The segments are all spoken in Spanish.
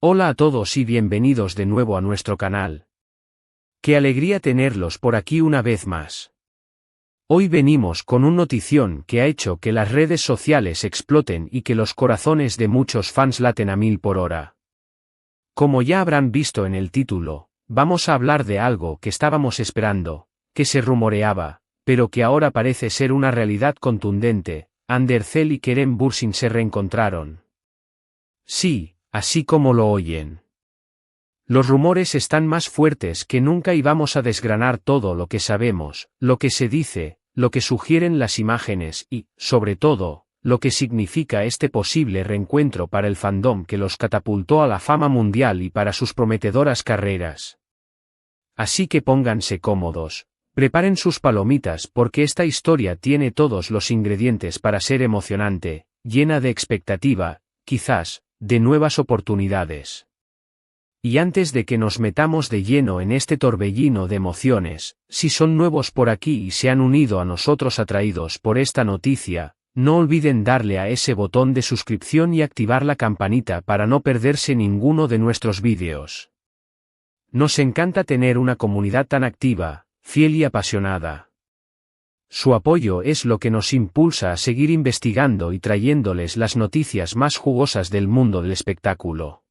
Hola a todos y bienvenidos de nuevo a nuestro canal. Qué alegría tenerlos por aquí una vez más. Hoy venimos con una notición que ha hecho que las redes sociales exploten y que los corazones de muchos fans laten a 1000 por hora. Como ya habrán visto en el título, vamos a hablar de algo que estábamos esperando, que se rumoreaba, pero que ahora parece ser una realidad contundente. Undercell y Kerem Bürsin se reencontraron. Sí, así como lo oyen. Los rumores están más fuertes que nunca y vamos a desgranar todo lo que sabemos, lo que se dice, lo que sugieren las imágenes y, sobre todo, lo que significa este posible reencuentro para el fandom que los catapultó a la fama mundial y para sus prometedoras carreras. Así que pónganse cómodos, preparen sus palomitas porque esta historia tiene todos los ingredientes para ser emocionante, llena de expectativa, quizás, de nuevas oportunidades. Y antes de que nos metamos de lleno en este torbellino de emociones, si son nuevos por aquí y se han unido a nosotros atraídos por esta noticia, no olviden darle a ese botón de suscripción y activar la campanita para no perderse ninguno de nuestros vídeos. Nos encanta tener una comunidad tan activa, fiel y apasionada. Su apoyo es lo que nos impulsa a seguir investigando y trayéndoles las noticias más jugosas del mundo del espectáculo.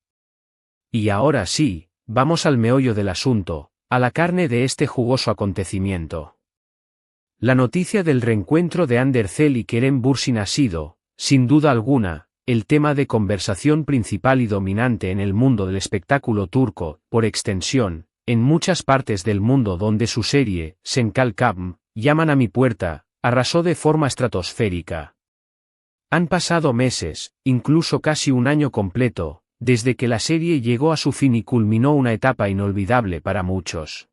Y ahora sí, vamos al meollo del asunto, a la carne de este jugoso acontecimiento. La noticia del reencuentro de Undercell y Kerem Bürsin ha sido, sin duda alguna, el tema de conversación principal y dominante en el mundo del espectáculo turco, por extensión, en muchas partes del mundo donde su serie, Senkalkam, Llaman a mi puerta, arrasó de forma estratosférica. Han pasado meses, incluso casi un año completo, desde que la serie llegó a su fin y culminó una etapa inolvidable para muchos.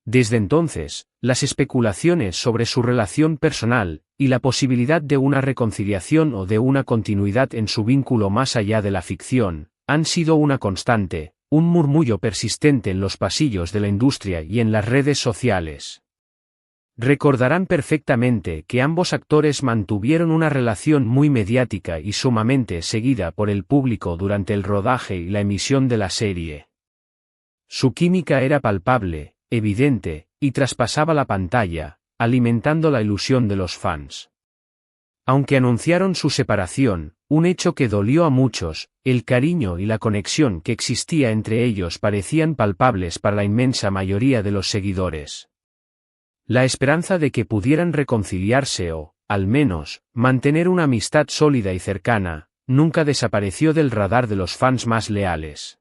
Desde entonces, las especulaciones sobre su relación personal, y la posibilidad de una reconciliación o de una continuidad en su vínculo más allá de la ficción, han sido una constante, un murmullo persistente en los pasillos de la industria y en las redes sociales. Recordarán perfectamente que ambos actores mantuvieron una relación muy mediática y sumamente seguida por el público durante el rodaje y la emisión de la serie. Su química era palpable, evidente, y traspasaba la pantalla, alimentando la ilusión de los fans. Aunque anunciaron su separación, un hecho que dolió a muchos, el cariño y la conexión que existía entre ellos parecían palpables para la inmensa mayoría de los seguidores. La esperanza de que pudieran reconciliarse o, al menos, mantener una amistad sólida y cercana, nunca desapareció del radar de los fans más leales.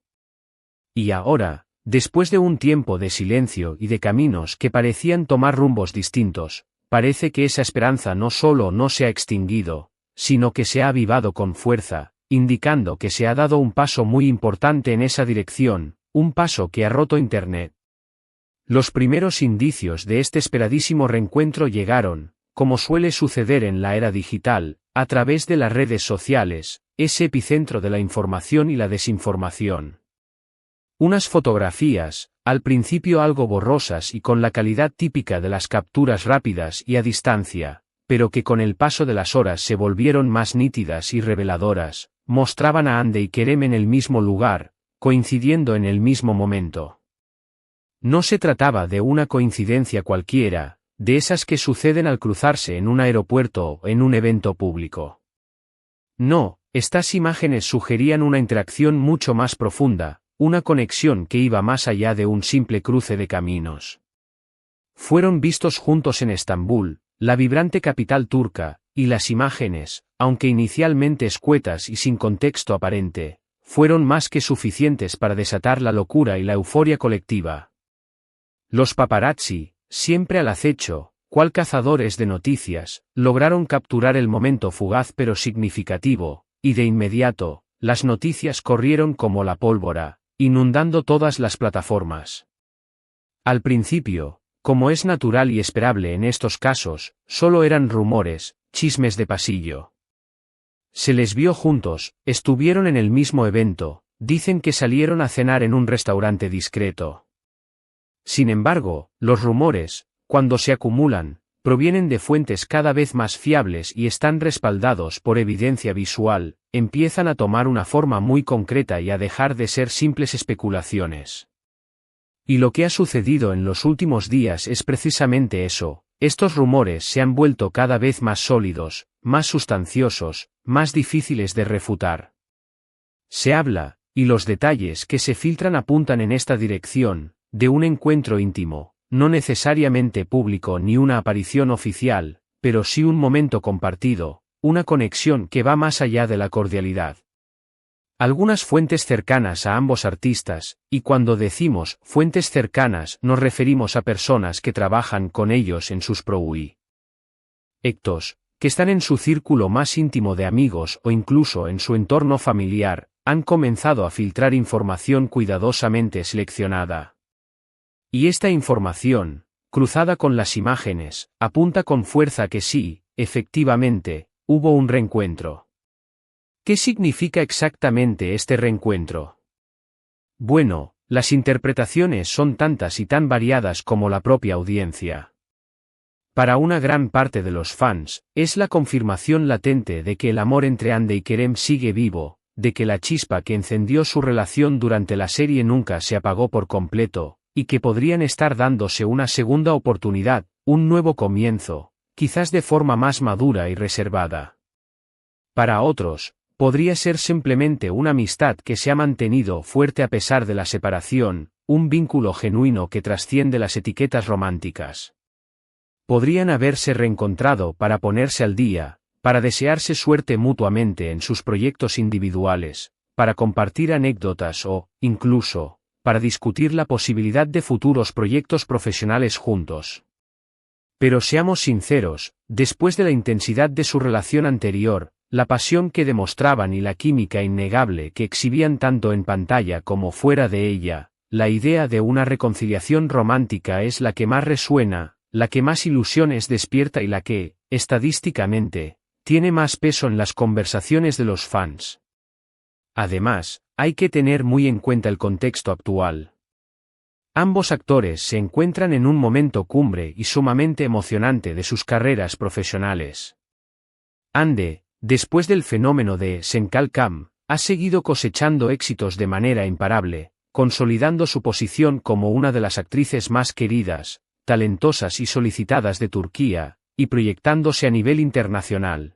Y ahora, después de un tiempo de silencio y de caminos que parecían tomar rumbos distintos, parece que esa esperanza no solo no se ha extinguido, sino que se ha avivado con fuerza, indicando que se ha dado un paso muy importante en esa dirección, un paso que ha roto Internet. Los primeros indicios de este esperadísimo reencuentro llegaron, como suele suceder en la era digital, a través de las redes sociales, ese epicentro de la información y la desinformación. Unas fotografías, al principio algo borrosas y con la calidad típica de las capturas rápidas y a distancia, pero que con el paso de las horas se volvieron más nítidas y reveladoras, mostraban a Ande y Kerem en el mismo lugar, coincidiendo en el mismo momento. No se trataba de una coincidencia cualquiera, de esas que suceden al cruzarse en un aeropuerto o en un evento público. No, estas imágenes sugerían una interacción mucho más profunda, una conexión que iba más allá de un simple cruce de caminos. Fueron vistos juntos en Estambul, la vibrante capital turca, y las imágenes, aunque inicialmente escuetas y sin contexto aparente, fueron más que suficientes para desatar la locura y la euforia colectiva. Los paparazzi, siempre al acecho, cual cazadores de noticias, lograron capturar el momento fugaz pero significativo, y de inmediato, las noticias corrieron como la pólvora, inundando todas las plataformas. Al principio, como es natural y esperable en estos casos, solo eran rumores, chismes de pasillo. Se les vio juntos, estuvieron en el mismo evento, dicen que salieron a cenar en un restaurante discreto. Sin embargo, los rumores, cuando se acumulan, provienen de fuentes cada vez más fiables y están respaldados por evidencia visual, empiezan a tomar una forma muy concreta y a dejar de ser simples especulaciones. Y lo que ha sucedido en los últimos días es precisamente eso. Estos rumores se han vuelto cada vez más sólidos, más sustanciosos, más difíciles de refutar. Se habla, y los detalles que se filtran apuntan en esta dirección, de un encuentro íntimo, no necesariamente público ni una aparición oficial, pero sí un momento compartido, una conexión que va más allá de la cordialidad. Algunas fuentes cercanas a ambos artistas, y cuando decimos fuentes cercanas nos referimos a personas que trabajan con ellos en sus proyectos, que están en su círculo más íntimo de amigos o incluso en su entorno familiar, han comenzado a filtrar información cuidadosamente seleccionada. Y esta información, cruzada con las imágenes, apunta con fuerza que sí, efectivamente, hubo un reencuentro. ¿Qué significa exactamente este reencuentro? Bueno, las interpretaciones son tantas y tan variadas como la propia audiencia. Para una gran parte de los fans, es la confirmación latente de que el amor entre Ande y Kerem sigue vivo, de que la chispa que encendió su relación durante la serie nunca se apagó por completo, y que podrían estar dándose una segunda oportunidad, un nuevo comienzo, quizás de forma más madura y reservada. Para otros, podría ser simplemente una amistad que se ha mantenido fuerte a pesar de la separación, un vínculo genuino que trasciende las etiquetas románticas. Podrían haberse reencontrado para ponerse al día, para desearse suerte mutuamente en sus proyectos individuales, para compartir anécdotas o, incluso, para discutir la posibilidad de futuros proyectos profesionales juntos. Pero seamos sinceros, después de la intensidad de su relación anterior, la pasión que demostraban y la química innegable que exhibían tanto en pantalla como fuera de ella, la idea de una reconciliación romántica es la que más resuena, la que más ilusiones despierta y la que, estadísticamente, tiene más peso en las conversaciones de los fans. Además, hay que tener muy en cuenta el contexto actual. Ambos actores se encuentran en un momento cumbre y sumamente emocionante de sus carreras profesionales. Ande, después del fenómeno de Senkalcam, ha seguido cosechando éxitos de manera imparable, consolidando su posición como una de las actrices más queridas, talentosas y solicitadas de Turquía, y proyectándose a nivel internacional.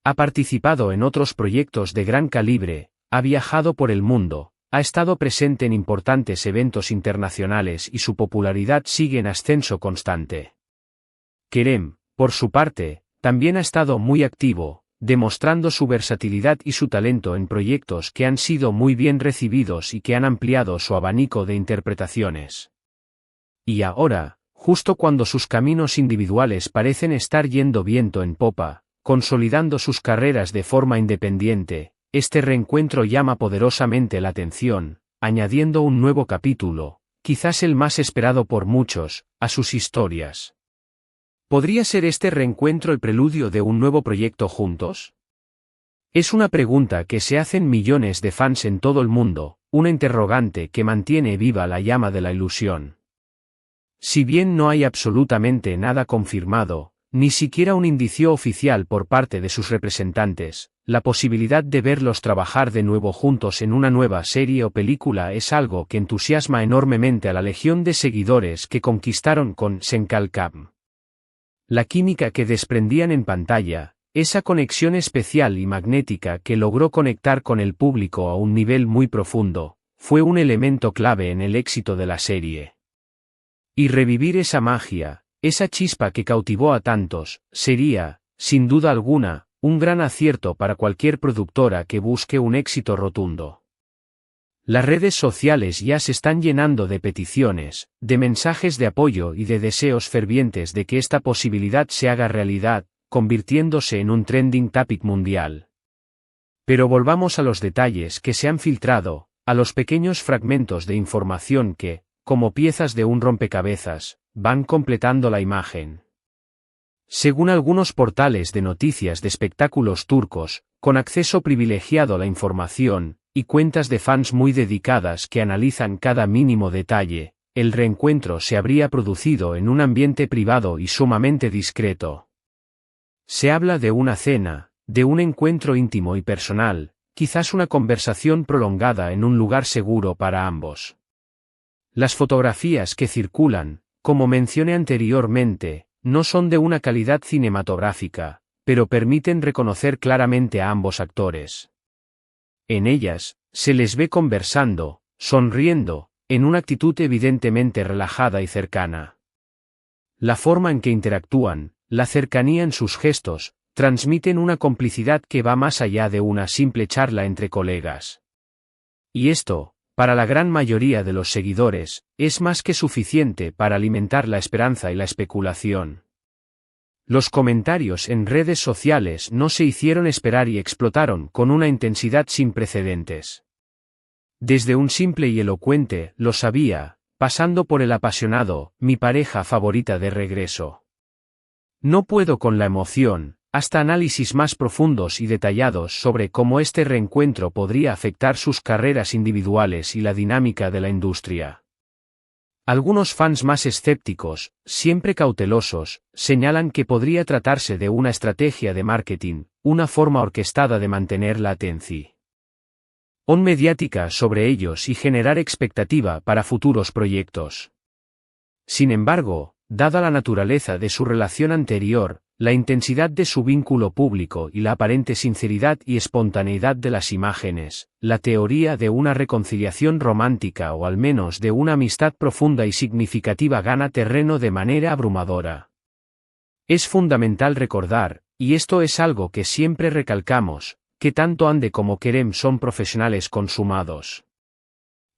Ha participado en otros proyectos de gran calibre, ha viajado por el mundo, ha estado presente en importantes eventos internacionales y su popularidad sigue en ascenso constante. Kerem, por su parte, también ha estado muy activo, demostrando su versatilidad y su talento en proyectos que han sido muy bien recibidos y que han ampliado su abanico de interpretaciones. Y ahora, justo cuando sus caminos individuales parecen estar yendo viento en popa, consolidando sus carreras de forma independiente, este reencuentro llama poderosamente la atención, añadiendo un nuevo capítulo, quizás el más esperado por muchos, a sus historias. ¿Podría ser este reencuentro el preludio de un nuevo proyecto juntos? Es una pregunta que se hacen millones de fans en todo el mundo, una interrogante que mantiene viva la llama de la ilusión. Si bien no hay absolutamente nada confirmado, ni siquiera un indicio oficial por parte de sus representantes, la posibilidad de verlos trabajar de nuevo juntos en una nueva serie o película es algo que entusiasma enormemente a la legión de seguidores que conquistaron con Senkalcam. La química que desprendían en pantalla, esa conexión especial y magnética que logró conectar con el público a un nivel muy profundo, fue un elemento clave en el éxito de la serie. Y revivir esa magia, esa chispa que cautivó a tantos, sería, sin duda alguna, un gran acierto para cualquier productora que busque un éxito rotundo. Las redes sociales ya se están llenando de peticiones, de mensajes de apoyo y de deseos fervientes de que esta posibilidad se haga realidad, convirtiéndose en un trending topic mundial. Pero volvamos a los detalles que se han filtrado, a los pequeños fragmentos de información que, como piezas de un rompecabezas, van completando la imagen. Según algunos portales de noticias de espectáculos turcos, con acceso privilegiado a la información, y cuentas de fans muy dedicadas que analizan cada mínimo detalle, el reencuentro se habría producido en un ambiente privado y sumamente discreto. Se habla de una cena, de un encuentro íntimo y personal, quizás una conversación prolongada en un lugar seguro para ambos. Las fotografías que circulan, como mencioné anteriormente, no son de una calidad cinematográfica, pero permiten reconocer claramente a ambos actores. En ellas, se les ve conversando, sonriendo, en una actitud evidentemente relajada y cercana. La forma en que interactúan, la cercanía en sus gestos, transmiten una complicidad que va más allá de una simple charla entre colegas. Y esto, para la gran mayoría de los seguidores, es más que suficiente para alimentar la esperanza y la especulación. Los comentarios en redes sociales no se hicieron esperar y explotaron con una intensidad sin precedentes. Desde un simple y elocuente "lo sabía", pasando por el apasionado "mi pareja favorita de regreso". No puedo con la emoción, hasta análisis más profundos y detallados sobre cómo este reencuentro podría afectar sus carreras individuales y la dinámica de la industria. Algunos fans más escépticos, siempre cautelosos, señalan que podría tratarse de una estrategia de marketing, una forma orquestada de mantener la atención mediática sobre ellos y generar expectativa para futuros proyectos. Sin embargo, dada la naturaleza de su relación anterior, la intensidad de su vínculo público y la aparente sinceridad y espontaneidad de las imágenes, la teoría de una reconciliación romántica o al menos de una amistad profunda y significativa gana terreno de manera abrumadora. Es fundamental recordar, y esto es algo que siempre recalcamos, que tanto Ande como Kerem son profesionales consumados.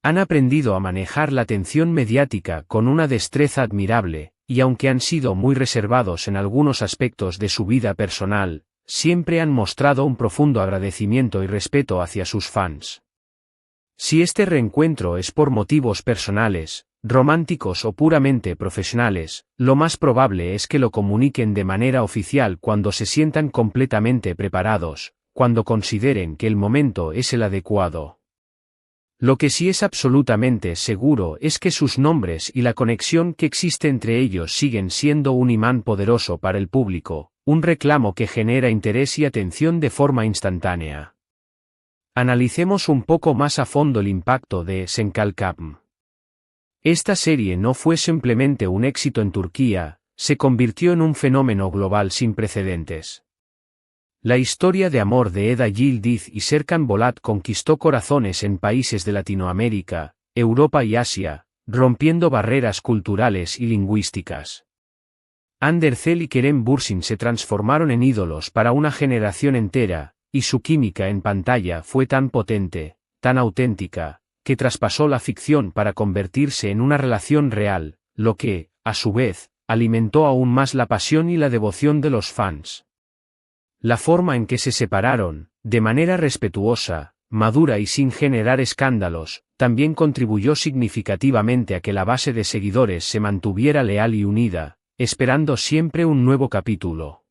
Han aprendido a manejar la atención mediática con una destreza admirable, y aunque han sido muy reservados en algunos aspectos de su vida personal, siempre han mostrado un profundo agradecimiento y respeto hacia sus fans. Si este reencuentro es por motivos personales, románticos o puramente profesionales, lo más probable es que lo comuniquen de manera oficial cuando se sientan completamente preparados, cuando consideren que el momento es el adecuado. Lo que sí es absolutamente seguro es que sus nombres y la conexión que existe entre ellos siguen siendo un imán poderoso para el público, un reclamo que genera interés y atención de forma instantánea. Analicemos un poco más a fondo el impacto de Senkalkam. Esta serie no fue simplemente un éxito en Turquía, se convirtió en un fenómeno global sin precedentes. La historia de amor de Eda Yildiz y Serkan Bolat conquistó corazones en países de Latinoamérica, Europa y Asia, rompiendo barreras culturales y lingüísticas. Hande Erçel y Kerem Bürsin se transformaron en ídolos para una generación entera, y su química en pantalla fue tan potente, tan auténtica, que traspasó la ficción para convertirse en una relación real, lo que, a su vez, alimentó aún más la pasión y la devoción de los fans. La forma en que se separaron, de manera respetuosa, madura y sin generar escándalos, también contribuyó significativamente a que la base de seguidores se mantuviera leal y unida, esperando siempre un nuevo capítulo.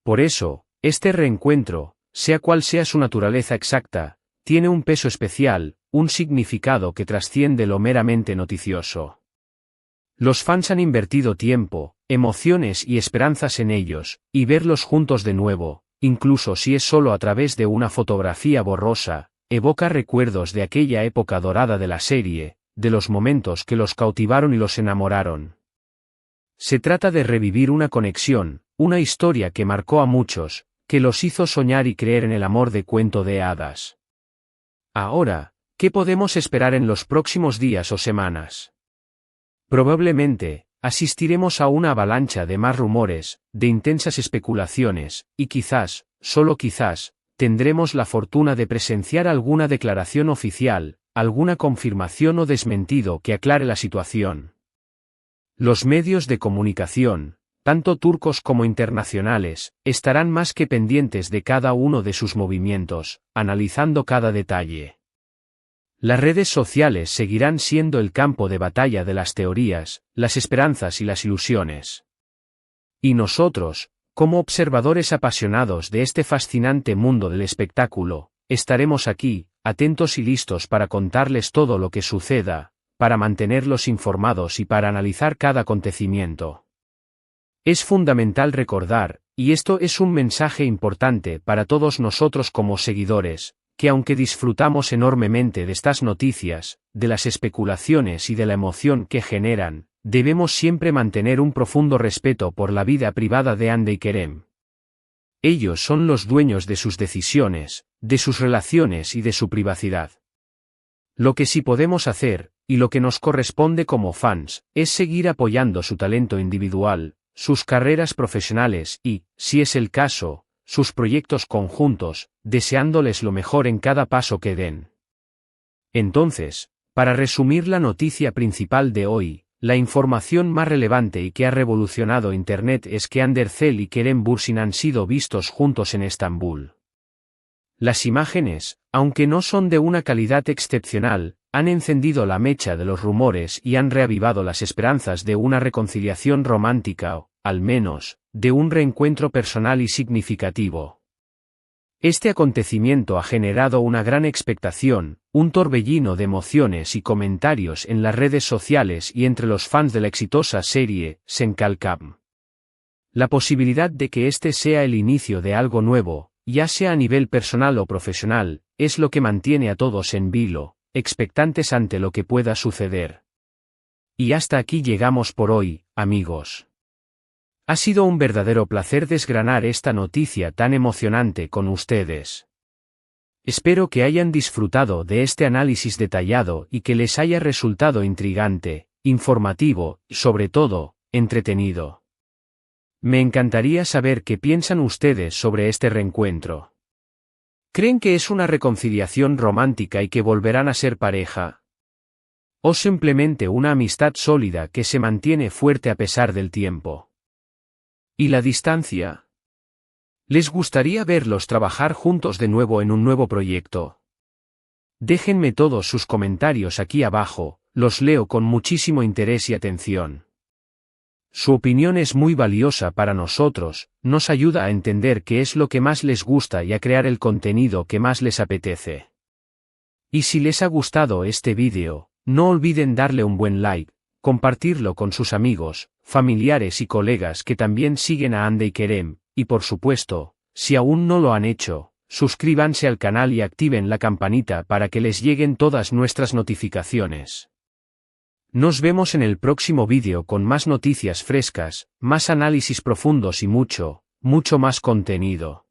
Por eso, este reencuentro, sea cual sea su naturaleza exacta, tiene un peso especial, un significado que trasciende lo meramente noticioso. Los fans han invertido tiempo, emociones y esperanzas en ellos, y verlos juntos de nuevo, incluso si es solo a través de una fotografía borrosa, evoca recuerdos de aquella época dorada de la serie, de los momentos que los cautivaron y los enamoraron. Se trata de revivir una conexión, una historia que marcó a muchos, que los hizo soñar y creer en el amor de cuento de hadas. Ahora, ¿qué podemos esperar en los próximos días o semanas? Probablemente, asistiremos a una avalancha de más rumores, de intensas especulaciones, y quizás, solo quizás, tendremos la fortuna de presenciar alguna declaración oficial, alguna confirmación o desmentido que aclare la situación. Los medios de comunicación, tanto turcos como internacionales, estarán más que pendientes de cada uno de sus movimientos, analizando cada detalle. Las redes sociales seguirán siendo el campo de batalla de las teorías, las esperanzas y las ilusiones. Y nosotros, como observadores apasionados de este fascinante mundo del espectáculo, estaremos aquí, atentos y listos para contarles todo lo que suceda, para mantenerlos informados y para analizar cada acontecimiento. Es fundamental recordar, y esto es un mensaje importante para todos nosotros como seguidores, que aunque disfrutamos enormemente de estas noticias, de las especulaciones y de la emoción que generan, debemos siempre mantener un profundo respeto por la vida privada de Hande y Kerem. Ellos son los dueños de sus decisiones, de sus relaciones y de su privacidad. Lo que sí podemos hacer, y lo que nos corresponde como fans, es seguir apoyando su talento individual, sus carreras profesionales y, si es el caso, sus proyectos conjuntos, deseándoles lo mejor en cada paso que den. Entonces, para resumir la noticia principal de hoy, la información más relevante y que ha revolucionado Internet es que Hande Erçel y Kerem Bürsin han sido vistos juntos en Estambul. Las imágenes, aunque no son de una calidad excepcional, han encendido la mecha de los rumores y han reavivado las esperanzas de una reconciliación romántica o, al menos, de un reencuentro personal y significativo. Este acontecimiento ha generado una gran expectación, un torbellino de emociones y comentarios en las redes sociales y entre los fans de la exitosa serie Senkalkam. La posibilidad de que este sea el inicio de algo nuevo, ya sea a nivel personal o profesional, es lo que mantiene a todos en vilo, expectantes ante lo que pueda suceder. Y hasta aquí llegamos por hoy, amigos. Ha sido un verdadero placer desgranar esta noticia tan emocionante con ustedes. Espero que hayan disfrutado de este análisis detallado y que les haya resultado intrigante, informativo y, sobre todo, entretenido. Me encantaría saber qué piensan ustedes sobre este reencuentro. ¿Creen que es una reconciliación romántica y que volverán a ser pareja? ¿O simplemente una amistad sólida que se mantiene fuerte a pesar del tiempo? ¿Y la distancia? ¿Les gustaría verlos trabajar juntos de nuevo en un nuevo proyecto? Déjenme todos sus comentarios aquí abajo, los leo con muchísimo interés y atención. Su opinión es muy valiosa para nosotros, nos ayuda a entender qué es lo que más les gusta y a crear el contenido que más les apetece. Y si les ha gustado este vídeo, no olviden darle un buen like, compartirlo con sus amigos, familiares y colegas que también siguen a Hande y Kerem, y por supuesto, si aún no lo han hecho, suscríbanse al canal y activen la campanita para que les lleguen todas nuestras notificaciones. Nos vemos en el próximo vídeo con más noticias frescas, más análisis profundos y mucho, mucho más contenido.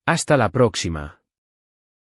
Hasta la próxima.